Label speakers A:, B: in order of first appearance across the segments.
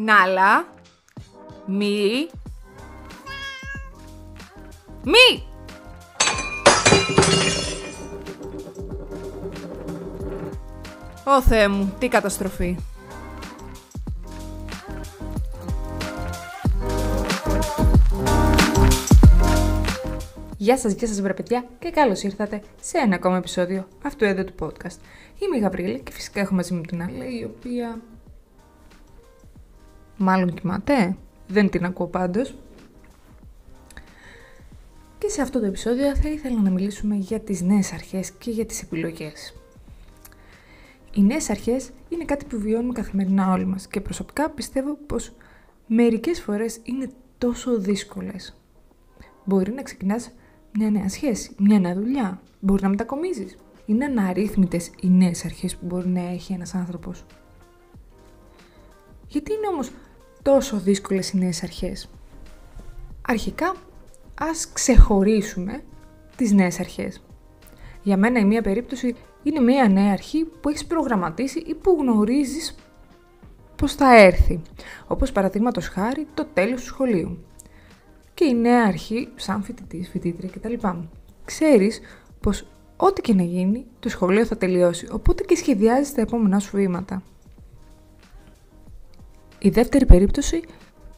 A: Νάλα. Μη. Ω Θεέ μου, τι καταστροφή. Γεια σας βρε παιδιά και καλώς ήρθατε σε ένα ακόμα επεισόδιο αυτού εδώ του podcast. Είμαι η Γαβρίλη και φυσικά έχω μαζί μου την άλλη, η οποία μάλλον κοιμάται, δεν την ακούω πάντως. Και σε αυτό το επεισόδιο θα ήθελα να μιλήσουμε για τις νέες αρχές και για τις επιλογές. Οι νέες αρχές είναι κάτι που βιώνουμε καθημερινά όλοι μας και προσωπικά πιστεύω πως μερικές φορές είναι τόσο δύσκολες. Μπορεί να ξεκινάς μια νέα σχέση, μια νέα δουλειά, μπορεί να μετακομίζεις. Είναι αναρρύθμιτες οι νέες αρχές που μπορεί να έχει ένας άνθρωπος. Γιατί είναι όμως τόσο δύσκολες οι νέες αρχές? Αρχικά, ας ξεχωρίσουμε τις νέες αρχές. Για μένα η μία περίπτωση είναι μια νέα αρχή που έχεις προγραμματίσει ή που γνωρίζεις πως θα έρθει. Όπως παραδείγματος χάρη το τέλος του σχολείου. Και η νέα αρχή, σαν φοιτητής, φοιτήτρια κτλ. Ξέρεις πως ό,τι και να γίνει, το σχολείο θα τελειώσει, οπότε και σχεδιάζεις τα επόμενά σου βήματα. Η δεύτερη περίπτωση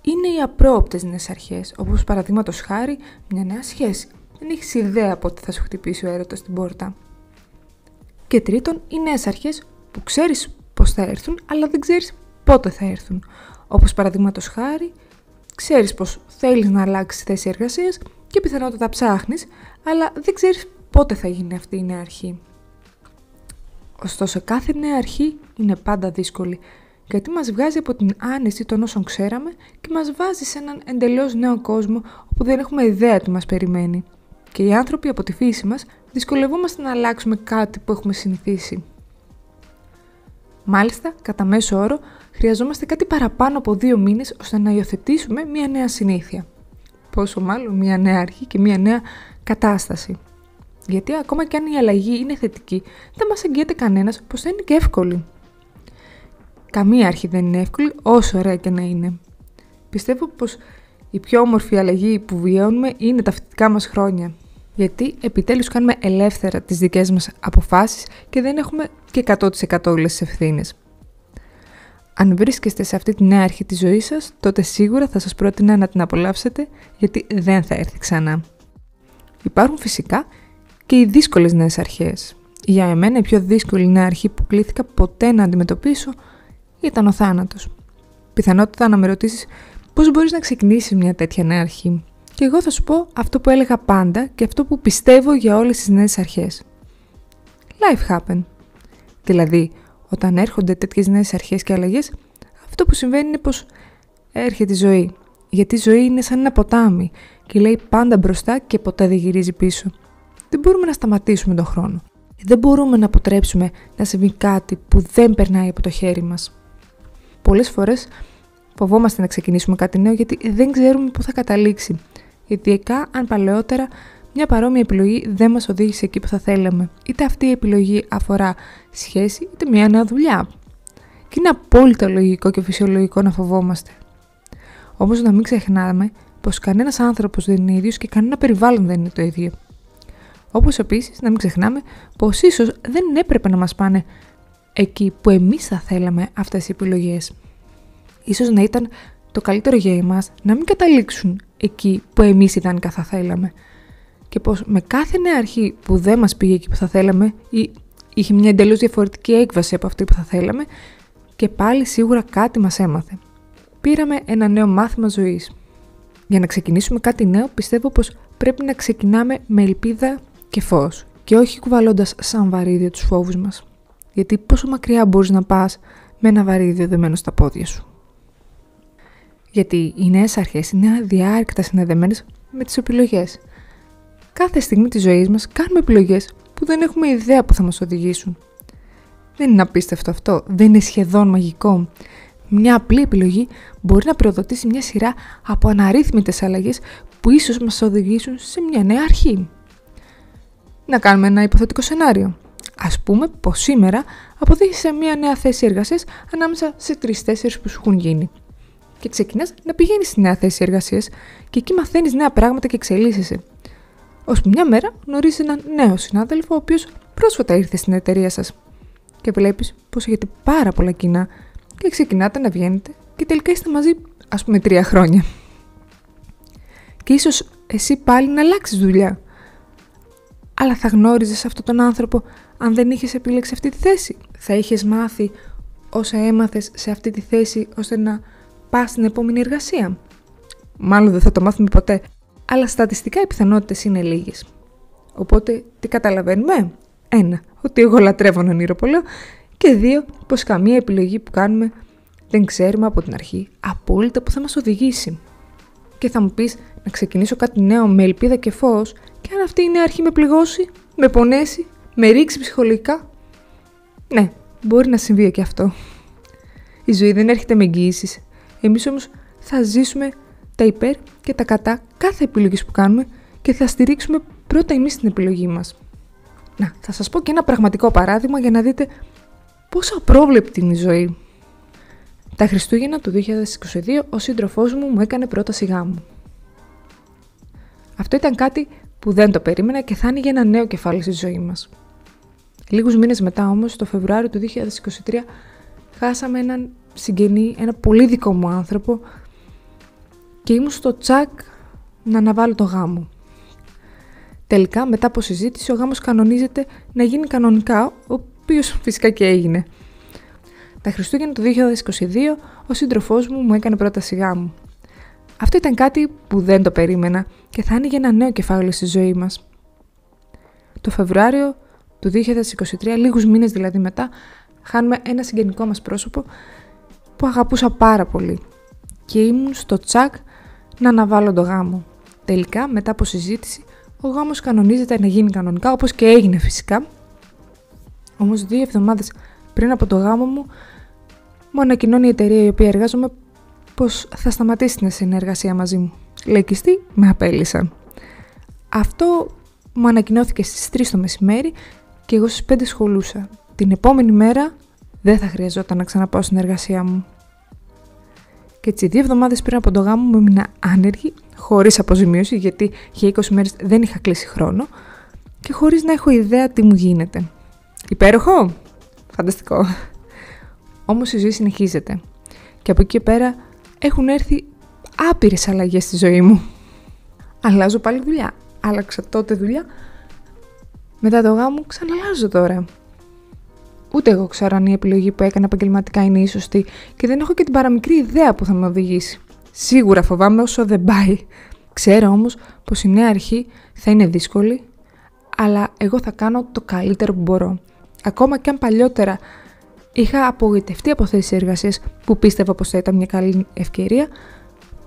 A: είναι οι απρόοπτες νέες αρχές, όπως παραδείγματος χάρη μια νέα σχέση. Δεν έχεις ιδέα πότε θα σου χτυπήσει ο έρωτας στην πόρτα. Και τρίτον, οι νέες αρχές που ξέρεις πως θα έρθουν, αλλά δεν ξέρεις πότε θα έρθουν. Όπως παραδείγματος χάρη, ξέρεις πως θέλεις να αλλάξεις θέση εργασίας και πιθανότατα ψάχνεις, αλλά δεν ξέρεις πότε θα γίνει αυτή η νέα αρχή. Ωστόσο, κάθε νέα αρχή είναι πάντα δύσκολη, γιατί μας βγάζει από την άνεση των όσων ξέραμε και μας βάζει σε έναν εντελώς νέο κόσμο όπου δεν έχουμε ιδέα τι μας περιμένει. Και οι άνθρωποι από τη φύση μας δυσκολευόμαστε να αλλάξουμε κάτι που έχουμε συνηθίσει. Μάλιστα, κατά μέσο όρο, χρειαζόμαστε κάτι παραπάνω από 2 μήνες ώστε να υιοθετήσουμε μια νέα συνήθεια. Πόσο μάλλον μια νέα αρχή και μια νέα κατάσταση. Γιατί ακόμα και αν η αλλαγή είναι θετική, δεν μας εγγυάται κανένας πως θα είναι και εύκολη. Καμία αρχή δεν είναι εύκολη, όσο ωραία και να είναι. Πιστεύω πως η πιο όμορφη αλλαγή που βιώνουμε είναι τα φοιτητικά μας χρόνια. Γιατί επιτέλους κάνουμε ελεύθερα τις δικές μας αποφάσεις και δεν έχουμε και 100% όλες τις ευθύνες. Αν βρίσκεστε σε αυτή τη νέα αρχή της ζωής σας, τότε σίγουρα θα σας πρότεινα να την απολαύσετε, γιατί δεν θα έρθει ξανά. Υπάρχουν φυσικά και οι δύσκολες νέες αρχές. Για εμένα η πιο δύσκολη νέα αρχή που κλήθηκα ποτέ να αντιμετωπίσω ήταν ο θάνατος. Πιθανότητα να με ρωτήσεις πώς μπορείς να ξεκινήσεις μια τέτοια νέα αρχή. Και εγώ θα σου πω αυτό που έλεγα πάντα και αυτό που πιστεύω για όλες τις νέες αρχές. Life happen. Δηλαδή, όταν έρχονται τέτοιες νέες αρχές και αλλαγές, αυτό που συμβαίνει είναι πως έρχεται η ζωή. Γιατί η ζωή είναι σαν ένα ποτάμι και λέει πάντα μπροστά και ποτέ δεν γυρίζει πίσω. Δεν μπορούμε να σταματήσουμε τον χρόνο. Δεν μπορούμε να αποτρέψουμε να συμβεί κάτι που δεν περνάει από το χέρι μας. Πολλές φορές φοβόμαστε να ξεκινήσουμε κάτι νέο γιατί δεν ξέρουμε πού θα καταλήξει. Ειδικά αν παλαιότερα μια παρόμοια επιλογή δεν μας οδήγησε εκεί που θα θέλαμε. Είτε αυτή η επιλογή αφορά σχέση, είτε μια νέα δουλειά. Και είναι απόλυτα λογικό και φυσιολογικό να φοβόμαστε. Όμως να μην ξεχνάμε πως κανένας άνθρωπος δεν είναι ίδιος και κανένα περιβάλλον δεν είναι το ίδιο. Όπως επίσης να μην ξεχνάμε πως ίσως δεν έπρεπε να μας πάνε εκεί που εμείς θα θέλαμε αυτές οι επιλογές. Ίσως να ήταν το καλύτερο για εμάς να μην καταλήξουν εκεί που εμείς ιδανικά θα θέλαμε. Και πως με κάθε νέα αρχή που δεν μας πήγε εκεί που θα θέλαμε ή είχε μια εντελώς διαφορετική έκβαση από αυτή που θα θέλαμε, και πάλι σίγουρα κάτι μας έμαθε. Πήραμε ένα νέο μάθημα ζωής. Για να ξεκινήσουμε κάτι νέο πιστεύω πως πρέπει να ξεκινάμε με ελπίδα και φως και όχι κουβαλώντας σαν βαρύδιο τους φόβους μας. Γιατί πόσο μακριά μπορείς να πας με ένα βαρύδιο δεμένο στα πόδια σου. Γιατί οι νέες αρχές είναι αδιάρρηκτα συνδεδεμένες με τις επιλογές. Κάθε στιγμή της ζωής μας κάνουμε επιλογές που δεν έχουμε ιδέα που θα μας οδηγήσουν. Δεν είναι απίστευτο αυτό, δεν είναι σχεδόν μαγικό. Μια απλή επιλογή μπορεί να προδοτήσει μια σειρά από αναρρύθμιτες αλλαγές που ίσως μας οδηγήσουν σε μια νέα αρχή. Να κάνουμε ένα υποθετικό σενάριο. Ας πούμε πως σήμερα αποδείχεσαι μια νέα θέση εργασίας ανάμεσα σε 3-4 που σου έχουν γίνει. και ξεκινάς να πηγαίνεις στη νέα θέση εργασίας και εκεί μαθαίνεις νέα πράγματα και εξελίσσεσαι. Ώσπου μια μέρα γνωρίζεις έναν νέο συνάδελφο, ο οποίος πρόσφατα ήρθε στην εταιρεία σας. Και βλέπεις πως έχετε πάρα πολλά κοινά και ξεκινάτε να βγαίνετε και τελικά είστε μαζί, 3 χρόνια. Και ίσως εσύ πάλι να αλλάξεις δουλειά. Αλλά θα γνώριζες αυτόν τον άνθρωπο αν δεν είχες επιλέξει αυτή τη θέση. Θα είχες μάθει όσα έμαθες σε αυτή τη θέση ώστε να πας στην επόμενη εργασία. Μάλλον δεν θα το μάθουμε ποτέ. Αλλά στατιστικά οι πιθανότητες είναι λίγες. Οπότε τι καταλαβαίνουμε? 1. Ότι εγώ λατρεύω να ονειροπολώ. Και 2. Πως καμία επιλογή που κάνουμε δεν ξέρουμε από την αρχή απόλυτα που θα μας οδηγήσει. Και θα μου πεις να ξεκινήσω κάτι νέο με ελπίδα και φως, και αν αυτή η νέα αρχή με πληγώσει, με πονέσει, με ρίξει ψυχολογικά. Ναι, μπορεί να συμβεί και αυτό. Η ζωή δεν έρχεται με εγγυήσεις. Εμείς όμως θα ζήσουμε τα υπέρ και τα κατά κάθε επιλογής που κάνουμε και θα στηρίξουμε πρώτα εμείς την επιλογή μας. Να, θα σας πω και ένα πραγματικό παράδειγμα για να δείτε πόσο απρόβλεπτη είναι η ζωή. Τα Χριστούγεννα του 2022 ο σύντροφός μου έκανε πρόταση γάμου. Αυτό ήταν κάτι που δεν το περίμενα και θα άνοιγε ένα νέο κεφάλαιο στη ζωή μας. Λίγους μήνες μετά όμως, το Φεβρουάριο του 2023, χάσαμε έναν συγγενή, ένα πολύ δικό μου άνθρωπο και ήμουν στο τσακ να αναβάλω το γάμο. Τελικά, μετά από συζήτηση, ο γάμος κανονίζεται να γίνει κανονικά, ο οποίος φυσικά και έγινε. Τα Χριστούγεννα του 2022, ο σύντροφός μου έκανε πρόταση γάμου. Αυτό ήταν κάτι που δεν το περίμενα και θα άνοιγε ένα νέο κεφάλαιο στη ζωή μας. Το Φεβρουάριο του 2023, λίγους μήνες δηλαδή μετά, χάνουμε ένα συγγενικό μας πρόσωπο που αγαπούσα πάρα πολύ και ήμουν στο τσακ να αναβάλω το γάμο. Τελικά, μετά από συζήτηση, ο γάμος κανονίζεται να γίνει κανονικά, όπως και έγινε φυσικά. Όμως 2 εβδομάδες πριν από το γάμο μου ανακοινώνει η εταιρεία η οποία εργάζομαι πως θα σταματήσει την συνεργασία μαζί μου. Λαϊκιστή, με απέλυσαν. Αυτό μου ανακοινώθηκε στις 3 το μεσημέρι και εγώ στις 5 σχολούσα. Την επόμενη μέρα δεν θα χρειαζόταν να ξαναπάω στην εργασία μου. Και έτσι 2 εβδομάδες πριν από το γάμο μου έμεινα άνεργη, χωρίς αποζημίωση, γιατί για 20 μέρες δεν είχα κλείσει χρόνο και χωρίς να έχω ιδέα τι μου γίνεται. Υπέροχο! Φανταστικό! Όμως η ζωή συνεχίζεται και από εκεί και πέρα έχουν έρθει άπειρες αλλαγές στη ζωή μου. Αλλάζω πάλι δουλειά. Άλλαξα τότε δουλειά. Μετά το γάμο ξαναλλάζω τώρα. Ούτε εγώ ξέρω αν η επιλογή που έκανα επαγγελματικά είναι η σωστή και δεν έχω και την παραμικρή ιδέα που θα με οδηγήσει. Σίγουρα φοβάμαι όσο δεν πάει. Ξέρω όμως πως η νέα αρχή θα είναι δύσκολη, αλλά εγώ θα κάνω το καλύτερο που μπορώ. Ακόμα και αν παλιότερα είχα απογοητευτεί από θέσεις εργασίας που πίστευα πως θα ήταν μια καλή ευκαιρία,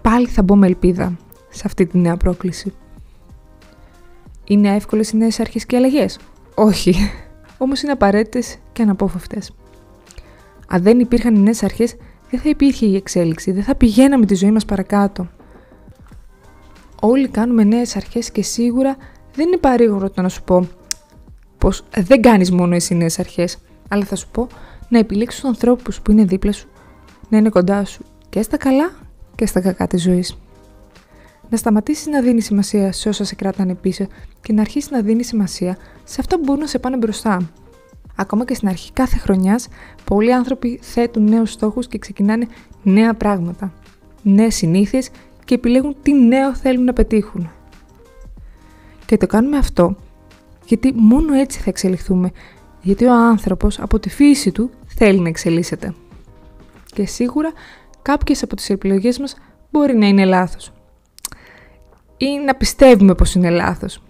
A: πάλι θα μπω με ελπίδα σε αυτή τη νέα πρόκληση. Είναι εύκολες οι νέες αρχές και αλλαγές? Όχι. Όμως είναι απαραίτητες και αναπόφευκτες. Αν δεν υπήρχαν οι νέες αρχές, δεν θα υπήρχε η εξέλιξη, δεν θα πηγαίναμε τη ζωή μας παρακάτω. Όλοι κάνουμε νέες αρχές και σίγουρα δεν είναι παρήγορο το να σου πω πως δεν κάνεις μόνο εσύ νέες αρχές, αλλά θα σου πω να επιλέξεις τους ανθρώπους που είναι δίπλα σου, να είναι κοντά σου και στα καλά και στα κακά της ζωής. Να σταματήσεις να δίνεις σημασία σε όσα σε κρατάνε πίσω και να αρχίσεις να δίνεις σημασία σε αυτά που μπορούν να σε πάνε μπροστά. Ακόμα και στην αρχή κάθε χρονιάς, πολλοί άνθρωποι θέτουν νέους στόχους και ξεκινάνε νέα πράγματα, νέες συνήθειες και επιλέγουν τι νέο θέλουν να πετύχουν. Και το κάνουμε αυτό γιατί μόνο έτσι θα εξελιχθούμε, γιατί ο άνθρωπος από τη φύση του θέλει να εξελίσσεται. Και σίγουρα κάποιες από τις επιλογές μας μπορεί να είναι λάθος ή να πιστεύουμε πως είναι λάθος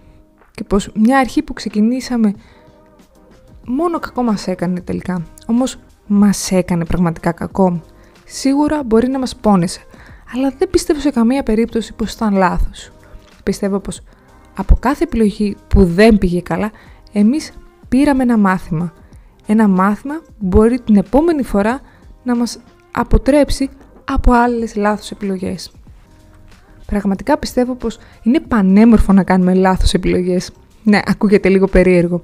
A: και πως μια αρχή που ξεκινήσαμε μόνο κακό μας έκανε τελικά, όμως μας έκανε πραγματικά κακό. Σίγουρα μπορεί να μας πόνεσε, αλλά δεν πιστεύω σε καμία περίπτωση πως ήταν λάθος. Πιστεύω πως από κάθε επιλογή που δεν πήγε καλά, εμείς πήραμε ένα μάθημα. Ένα μάθημα που μπορεί την επόμενη φορά να μας αποτρέψει από άλλες λάθος επιλογές. Πραγματικά πιστεύω πως είναι πανέμορφο να κάνουμε λάθος επιλογές. Ναι, ακούγεται λίγο περίεργο.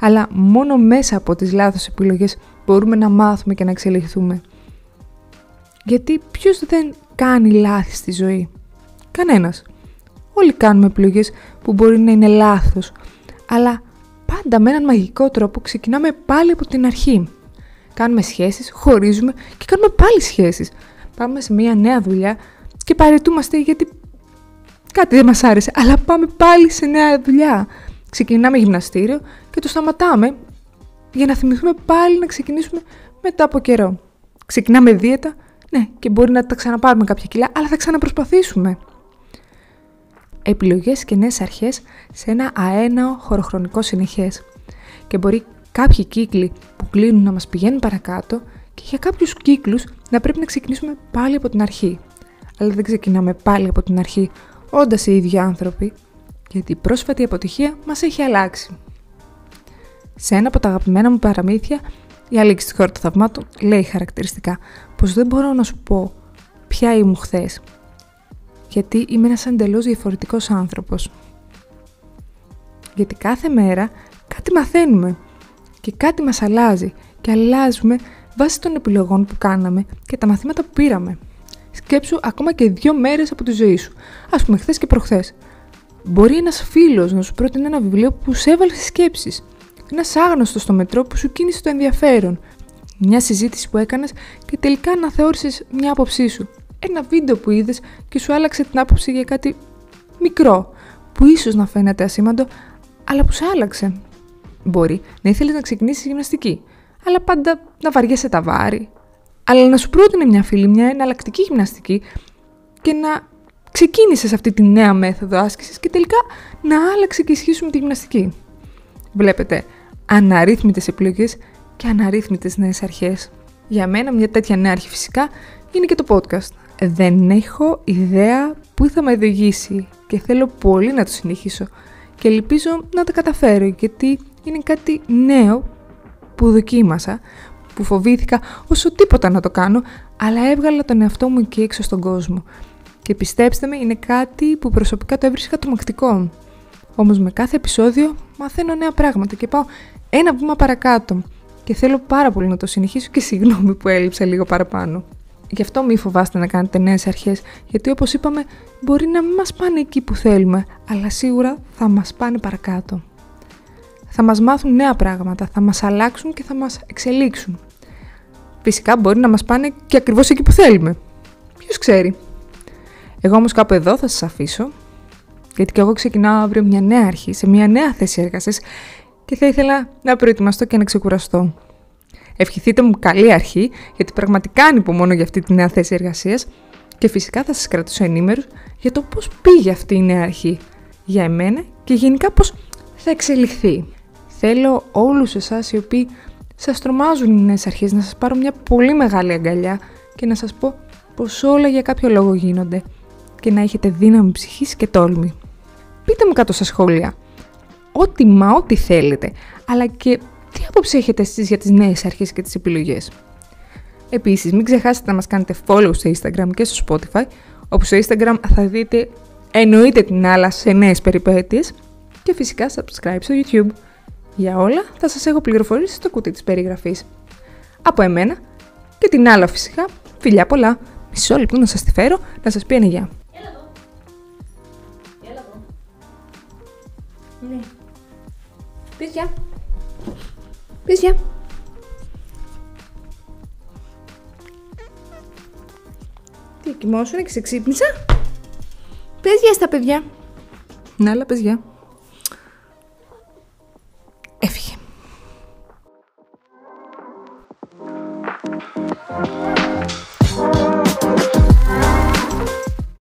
A: Αλλά μόνο μέσα από τις λάθος επιλογές μπορούμε να μάθουμε και να εξελιχθούμε. Γιατί ποιος δεν κάνει λάθη στη ζωή. Κανένας. Όλοι κάνουμε επιλογές που μπορεί να είναι λάθος, αλλά πάντα με έναν μαγικό τρόπο ξεκινάμε πάλι από την αρχή. Κάνουμε σχέσεις, χωρίζουμε και κάνουμε πάλι σχέσεις. Πάμε σε μια νέα δουλειά και παραιτούμαστε γιατί κάτι δεν μας άρεσε, αλλά πάμε πάλι σε νέα δουλειά. Ξεκινάμε γυμναστήριο και το σταματάμε για να θυμηθούμε πάλι να ξεκινήσουμε μετά από καιρό. Ξεκινάμε δίαιτα, ναι, και μπορεί να τα ξαναπάρουμε κάποια κιλά, αλλά θα ξαναπροσπαθήσουμε. Επιλογές και νέες αρχές σε ένα αέναο χωροχρονικό συνεχές. Και μπορεί κάποιοι κύκλοι που κλείνουν να μας πηγαίνουν παρακάτω και για κάποιους κύκλους να πρέπει να ξεκινήσουμε πάλι από την αρχή. Αλλά δεν ξεκινάμε πάλι από την αρχή όντας οι ίδιοι άνθρωποι, γιατί η πρόσφατη αποτυχία μας έχει αλλάξει. Σε ένα από τα αγαπημένα μου παραμύθια, η Αλήξη στη χώρα των θαυμάτων λέει χαρακτηριστικά πως δεν μπορώ να σου πω ποια ήμουν χθες, γιατί είμαι ένας εντελώς διαφορετικός άνθρωπος. Γιατί κάθε μέρα κάτι μαθαίνουμε και κάτι μας αλλάζει και αλλάζουμε βάσει των επιλογών που κάναμε και τα μαθήματα που πήραμε. Σκέψου ακόμα και 2 μέρες από τη ζωή σου, ας πούμε χθες και προχθές. Μπορεί ένας φίλος να σου πρότεινε ένα βιβλίο που σε έβαλε στις σκέψεις. Ένας άγνωστος στο μετρό που σου κίνησε το ενδιαφέρον. Μια συζήτηση που έκανες και τελικά αναθεώρησες μια άποψή σου. Ένα βίντεο που είδες και σου άλλαξε την άποψη για κάτι μικρό, που ίσως να φαίνεται ασήμαντο, αλλά που σε άλλαξε. Μπορεί να ήθελες να ξεκινήσεις γυμναστική, αλλά πάντα να βαριέσαι τα βάρη. Αλλά να σου πρότεινε μια φίλη μια εναλλακτική γυμναστική και να ξεκίνησες αυτή τη νέα μέθοδο άσκησης και τελικά να άλλαξε και ισχύ σου με τη γυμναστική. Βλέπετε, αναρρύθμιτες επιλογές και αναρρύθμιτες νέες αρχές. Για μένα μια τέτοια νέα αρχή φυσικά είναι και το podcast. Δεν έχω ιδέα πού θα με οδηγήσει και θέλω πολύ να το συνεχίσω και ελπίζω να τα καταφέρω, γιατί είναι κάτι νέο που δοκίμασα, που φοβήθηκα όσο τίποτα να το κάνω, αλλά έβγαλα τον εαυτό μου εκεί έξω στον κόσμο. Και πιστέψτε με, είναι κάτι που προσωπικά το έβρισκα τρομακτικό. Όμως με κάθε επεισόδιο μαθαίνω νέα πράγματα και πάω ένα βήμα παρακάτω. Και θέλω πάρα πολύ να το συνεχίσω και συγγνώμη που έλειψα λίγο παραπάνω. Γι' αυτό μη φοβάστε να κάνετε νέες αρχές, γιατί όπως είπαμε μπορεί να μην μας πάνε εκεί που θέλουμε, αλλά σίγουρα θα μας πάνε παρακάτω. Θα μας μάθουν νέα πράγματα, θα μας αλλάξουν και θα μας εξελίξουν. Φυσικά μπορεί να μας πάνε και ακριβώς εκεί που θέλουμε. Ποιος ξέρει. Εγώ όμως κάπου εδώ θα σας αφήσω, γιατί και εγώ ξεκινάω αύριο μια νέα αρχή, σε μια νέα θέση εργασίας και θα ήθελα να προετοιμαστώ και να ξεκουραστώ. Ευχηθείτε μου καλή αρχή, γιατί πραγματικά ανυπομονώ για αυτή τη νέα θέση εργασίας και φυσικά θα σας κρατήσω ενήμερους για το πώς πήγε αυτή η νέα αρχή για εμένα και γενικά πώς θα εξελιχθεί. Θέλω όλους εσάς οι οποίοι σας τρομάζουν οι νέες αρχές να σας πάρω μια πολύ μεγάλη αγκαλιά και να σας πω πως όλα για κάποιο λόγο γίνονται και να έχετε δύναμη ψυχής και τόλμη. Πείτε μου κάτω στα σχόλια ό,τι θέλετε, αλλά και τι άποψη έχετε εσείς για τις νέες αρχές και τις επιλογές. Επίσης, μην ξεχάσετε να μας κάνετε follow στο Instagram και στο Spotify, όπου στο Instagram θα δείτε εννοείται την άλλα σε νέες περιπέτειες και φυσικά subscribe στο YouTube. Για όλα θα σας έχω πληροφορίες στο κουτί της περιγραφής. Από εμένα και την άλλα φυσικά, φιλιά πολλά. Μισό λεπτό να σας τη φέρω, να σας πει ένα γεια.
B: Έλα εδώ. Έλα εδώ.
A: Ναι. Πες γεια. Πες γεια. Τι, κοιμόσουνα και σε ξύπνησα. Πες γεια στα παιδιά. Ναι, αλλά πες γεια. Έφυγε.